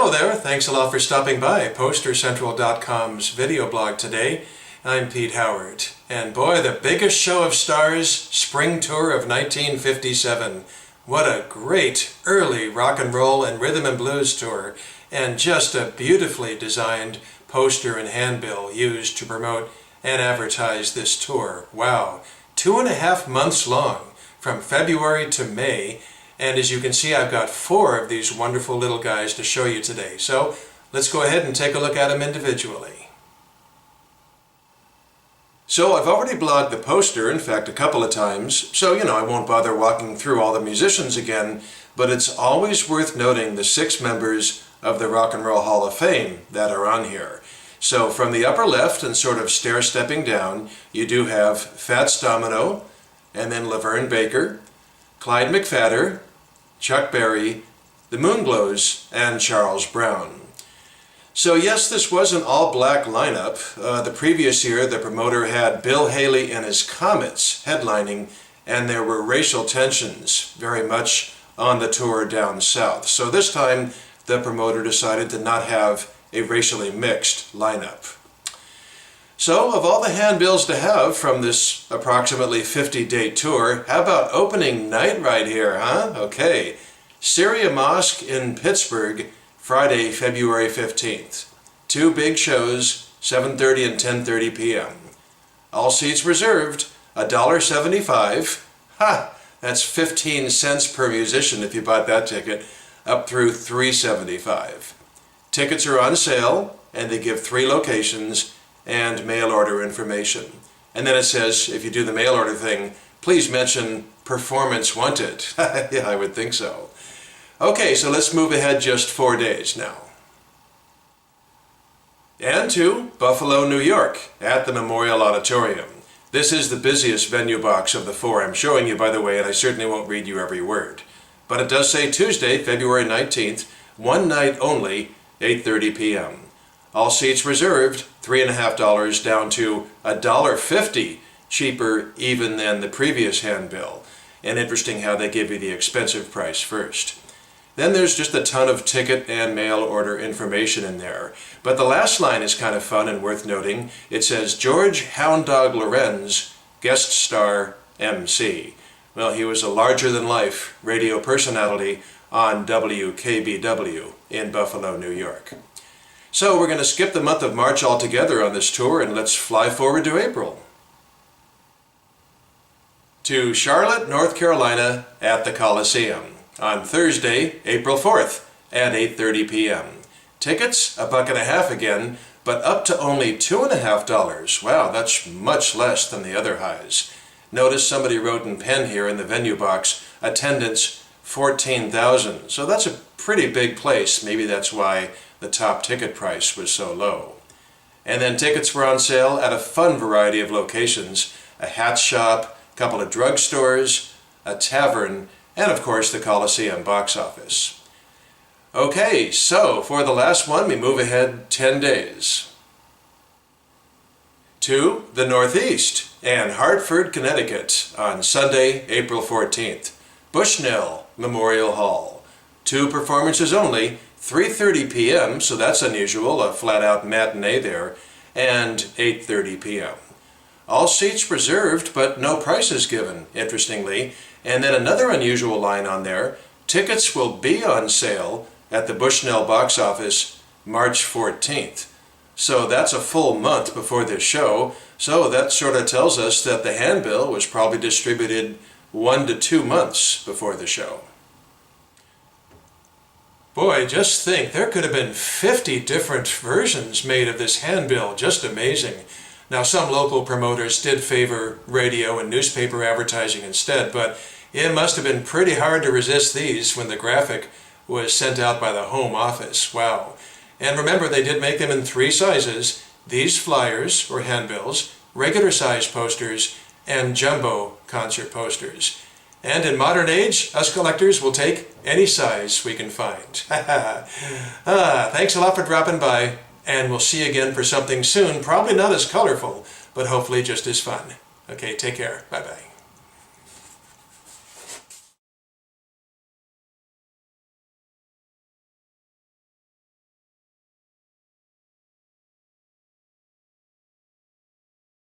Hello there, thanks a lot for stopping by PosterCentral.com's video blog today. I'm Pete Howard, and boy, the biggest show of stars, spring tour of 1957. What a great early rock and roll and rhythm and blues tour, and just a beautifully designed poster and handbill used to promote and advertise this tour. Wow, 2.5 months long, from February to May. And as you can see, I've got 4 of these wonderful little guys to show you today. So let's go ahead and take a look at them individually. So I've already blogged the poster, in fact, a couple of times, so I won't bother walking through all the musicians again, but it's always worth noting the 6 members of the Rock and Roll Hall of Fame that are on here. So from the upper left and sort of stair-stepping down, you do have Fats Domino, and then LaVern Baker, Clyde McPhatter, Chuck Berry, the Moonglows, and Charles Brown. So yes, this was an all-black lineup. The previous year, the promoter had Bill Haley and his Comets headlining, and there were racial tensions very much on the tour down south. So this time, the promoter decided to not have a racially mixed lineup. So, of all the handbills to have from this approximately 50-date tour, how about opening night right here, huh? Okay. Syria Mosque in Pittsburgh, Friday, February 15th. 2 big shows, 7:30 and 10:30 p.m. All seats reserved, $1.75. Ha! That's 15 cents per musician if you bought that ticket, up through $3.75. Tickets are on sale, and they give 3 locations and mail order information. And then it says, if you do the mail order thing, please mention performance wanted. Yeah, I would think so. Okay, so let's move ahead just 4 days now. And to Buffalo, New York, at the Memorial Auditorium. This is the busiest venue box of the 4 I'm showing you, by the way, and I certainly won't read you every word. But it does say Tuesday, February 19th, one night only, 8:30 p.m. All seats reserved, $3.50 down to $1.50, cheaper even than the previous handbill. And interesting how they give you the expensive price first. Then there's just a ton of ticket and mail order information in there. But the last line is kind of fun and worth noting. It says, George Hound Dog Lorenz, guest star MC. Well, he was a larger-than-life radio personality on WKBW in Buffalo, New York. So we're going to skip the month of March altogether on this tour, and let's fly forward to April. To Charlotte, North Carolina at the Coliseum on Thursday, April 4th at 8:30 p.m. Tickets, $1.50 again, but up to only $2.50. Wow, that's much less than the other highs. Notice somebody wrote in pen here in the venue box, attendance 14,000. So that's a pretty big place. Maybe that's why the top ticket price was so low. And then tickets were on sale at a fun variety of locations, a hat shop, a couple of drugstores, a tavern, and of course the Coliseum box office. Okay, so for the last one we move ahead 10 days. To the Northeast and Hartford, Connecticut on Sunday, April 14th. Bushnell Memorial Hall. 2 performances only, 3:30 p.m., so that's unusual, a flat-out matinee there, and 8:30 p.m. All seats reserved, but no prices given, interestingly. And then another unusual line on there, tickets will be on sale at the Bushnell box office March 14th. So that's a full month before this show, so that sort of tells us that the handbill was probably distributed 1 to 2 months before the show. Boy, just think, there could have been 50 different versions made of this handbill. Just amazing. Now, some local promoters did favor radio and newspaper advertising instead, but it must have been pretty hard to resist these when the graphic was sent out by the home office. Wow. And remember, they did make them in 3 sizes. These flyers, or handbills, regular size posters, and jumbo concert posters. And in modern age, us collectors will take any size we can find. Thanks a lot for dropping by, and we'll see you again for something soon. Probably not as colorful, but hopefully just as fun. Okay, take care. Bye-bye.